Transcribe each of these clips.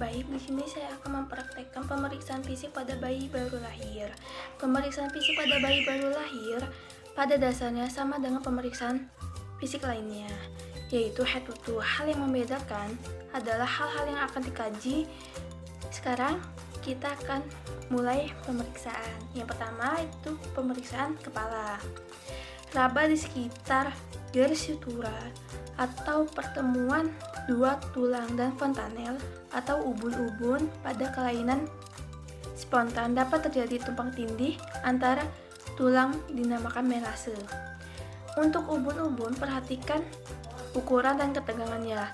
Baik, di sini saya akan mempraktekkan pemeriksaan fisik pada bayi baru lahir. Pemeriksaan fisik pada bayi baru lahir pada dasarnya sama dengan pemeriksaan fisik lainnya, yaitu head to toe. Hal yang membedakan adalah hal-hal yang akan dikaji. Sekarang kita akan mulai pemeriksaan. Yang pertama itu pemeriksaan kepala. Raba di sekitar garis sutura atau pertemuan dua tulang dan fontanel atau ubun-ubun pada kelainan spontan dapat terjadi tumpang tindih antara tulang dinamakan melase. Untuk ubun-ubun, perhatikan ukuran dan ketegangannya.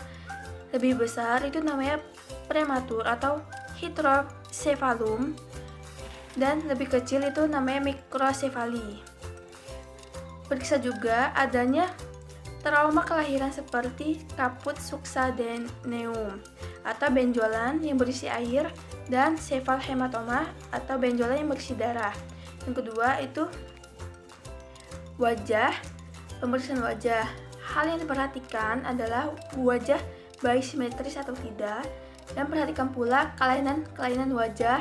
Lebih besar itu namanya prematur atau hydrocephalum, dan lebih kecil itu namanya mikrosefali. Periksa juga adanya trauma kelahiran seperti kaput succedaneum atau benjolan yang berisi air dan cephalhematoma atau benjolan yang berisi darah. Yang kedua itu wajah, pemeriksaan wajah. Hal yang diperhatikan adalah wajah bayi simetris atau tidak, dan perhatikan pula kelainan wajah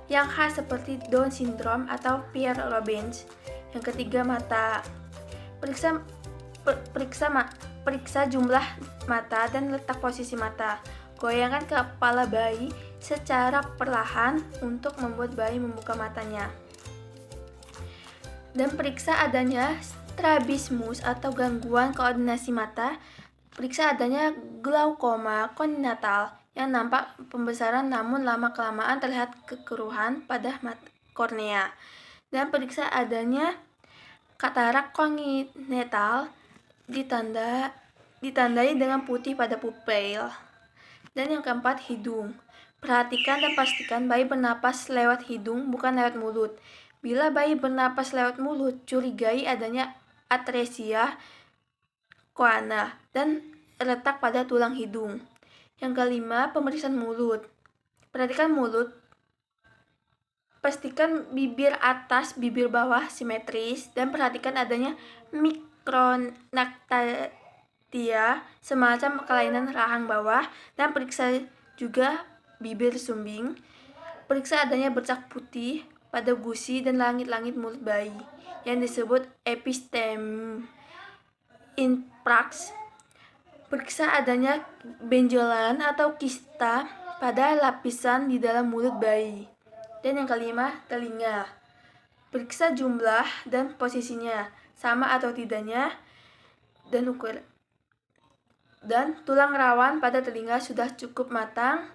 yang khas seperti Down syndrome atau Pierre Robins. Yang ketiga mata. Periksa jumlah mata dan letak posisi mata. Goyangkan kepala bayi secara perlahan untuk membuat bayi membuka matanya. Dan periksa adanya strabismus atau gangguan koordinasi mata. Periksa adanya glaukoma kongenital yang nampak pembesaran namun lama-kelamaan terlihat kekeruhan pada kornea. Dan periksa adanya katarak kongenital ditandai dengan putih pada pupil. Dan yang keempat, hidung. Perhatikan dan pastikan bayi bernapas lewat hidung, bukan lewat mulut. Bila bayi bernapas lewat mulut, curigai adanya atresia coana dan letak pada tulang hidung. Yang kelima, pemeriksaan mulut. Perhatikan mulut. Pastikan bibir atas, bibir bawah simetris, dan perhatikan adanya mikronactatia, semacam kelainan rahang bawah, dan periksa juga bibir sumbing. Periksa adanya bercak putih pada gusi dan langit-langit mulut bayi yang disebut episteme infrax. Periksa adanya benjolan atau kista pada lapisan di dalam mulut bayi. Dan yang kelima, telinga. Periksa jumlah dan posisinya, sama atau tidaknya, dan ukur. Dan tulang rawan pada telinga sudah cukup matang.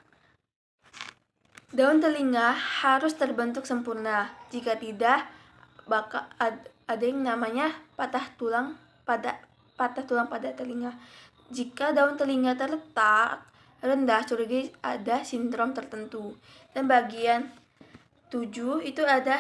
Daun telinga harus terbentuk sempurna. Jika tidak, bakal ada yang namanya patah tulang pada telinga. Jika daun telinga terletak rendah, curigai ada sindrom tertentu. Dan bagian 7 itu ada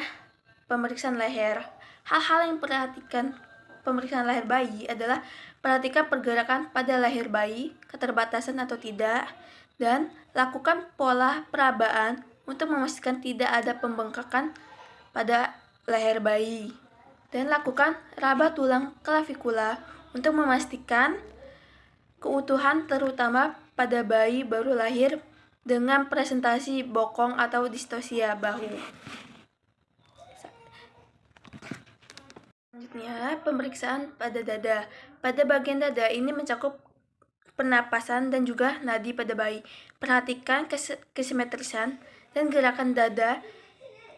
pemeriksaan leher. Hal-hal yang perhatikan pemeriksaan leher bayi adalah perhatikan pergerakan pada leher bayi, keterbatasan atau tidak, dan lakukan pola perabaan untuk memastikan tidak ada pembengkakan pada leher bayi. Dan lakukan raba tulang klavikula untuk memastikan keutuhan terutama pada bayi baru lahir dengan presentasi bokong atau distosia bahu. Selanjutnya, pemeriksaan pada dada. Pada bagian dada ini mencakup pernapasan dan juga nadi pada bayi. Perhatikan kesimetrisan dan gerakan dada.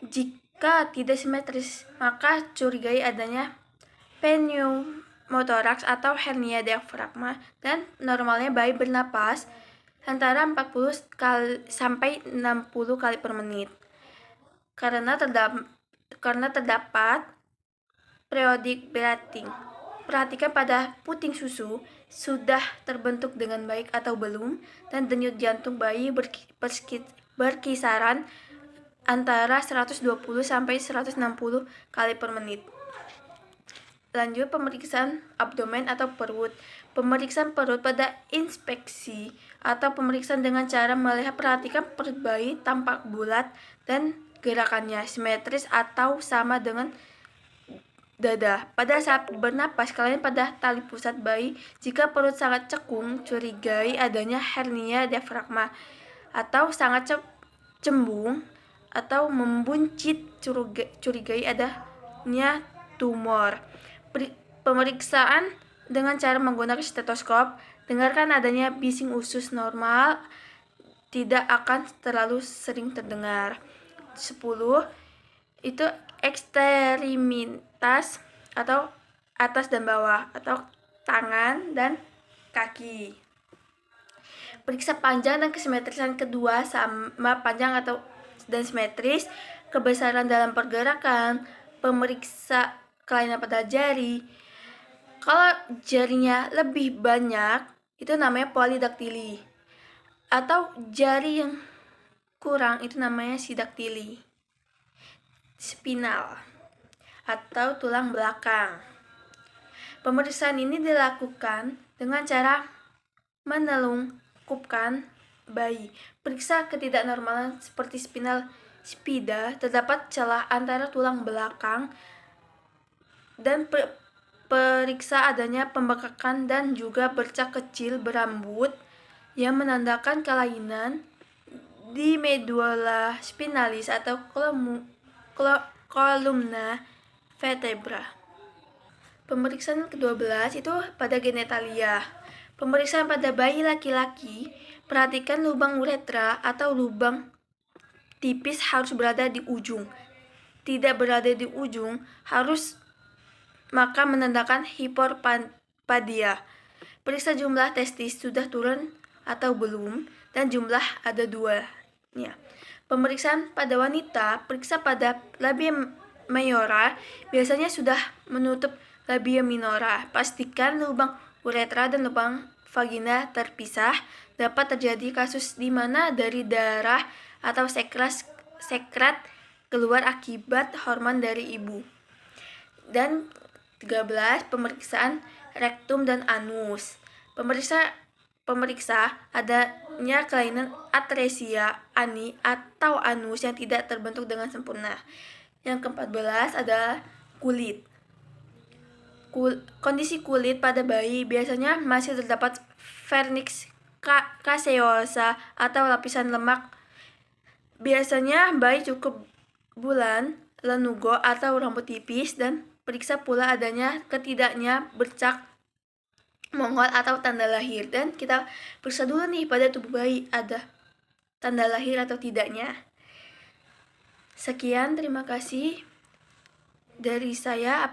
Jika tidak simetris, maka curigai adanya pneumotoraks atau hernia diafragma, dan normalnya bayi bernapas antara 40 sampai 60 kali per menit. Karena terdapat periodic breathing. Perhatikan pada puting susu sudah terbentuk dengan baik atau belum, dan denyut jantung bayi berkisaran antara 120 sampai 160 kali per menit. Lanjut, pemeriksaan abdomen atau perut. Pemeriksaan perut pada inspeksi atau pemeriksaan dengan cara melihat, perhatikan perut bayi tampak bulat dan gerakannya simetris atau sama dengan dada. Pada saat bernapas, kalian pada tali pusat bayi. Jika perut sangat cekung, curigai adanya hernia diafragma atau sangat cembung atau membuncit curigai adanya tumor. Pemeriksaan dengan cara menggunakan stetoskop, dengarkan adanya bising usus normal, tidak akan terlalu sering terdengar. 10. Itu ekstremitas atau atas dan bawah atau tangan dan kaki. Periksa panjang dan kesimetrisan kedua sama panjang dan simetris, kebesaran dalam pergerakan, pemeriksa kelainan pada jari. Kalau jarinya lebih banyak, itu namanya polidaktili. Atau jari yang kurang, itu namanya sidaktili. Spinal atau tulang belakang. Pemeriksaan ini dilakukan dengan cara menelungkupkan bayi. Periksa ketidaknormalan seperti spinal spida, terdapat celah antara tulang belakang, dan periksa adanya pembengkakan dan juga bercak kecil berambut yang menandakan kelainan di medula spinalis atau kolumna vertebra. Pemeriksaan ke-12 itu pada genitalia. Pemeriksaan pada bayi laki-laki, perhatikan lubang uretra atau lubang tipis harus berada di ujung. Tidak berada di ujung harus maka menandakan hiperpadia. Periksa jumlah testis sudah turun atau belum, dan jumlah ada 2-nya. Pemeriksaan pada wanita, periksa pada labia mayora, biasanya sudah menutup labia minora. Pastikan lubang uretra dan lubang vagina terpisah. Dapat terjadi kasus di mana dari darah atau sekret keluar akibat hormon dari ibu. Dan 13. Pemeriksaan rektum dan anus. Pemeriksa adanya kelainan atresia ani atau anus yang tidak terbentuk dengan sempurna. Yang ke-14 adalah kulit. Kondisi kulit pada bayi biasanya masih terdapat vernix caseosa atau lapisan lemak. Biasanya bayi cukup bulan, lanugo atau rambut tipis, dan periksa pula adanya ketidaknya bercak Mongol atau tanda lahir. Dan kita periksa dulu nih pada tubuh bayi ada tanda lahir atau tidaknya. Sekian, terima kasih dari saya.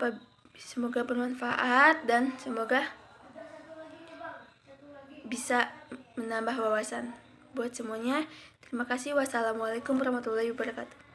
Semoga bermanfaat dan semoga bisa menambah wawasan buat semuanya. Terima kasih. Wassalamualaikum warahmatullahi wabarakatuh.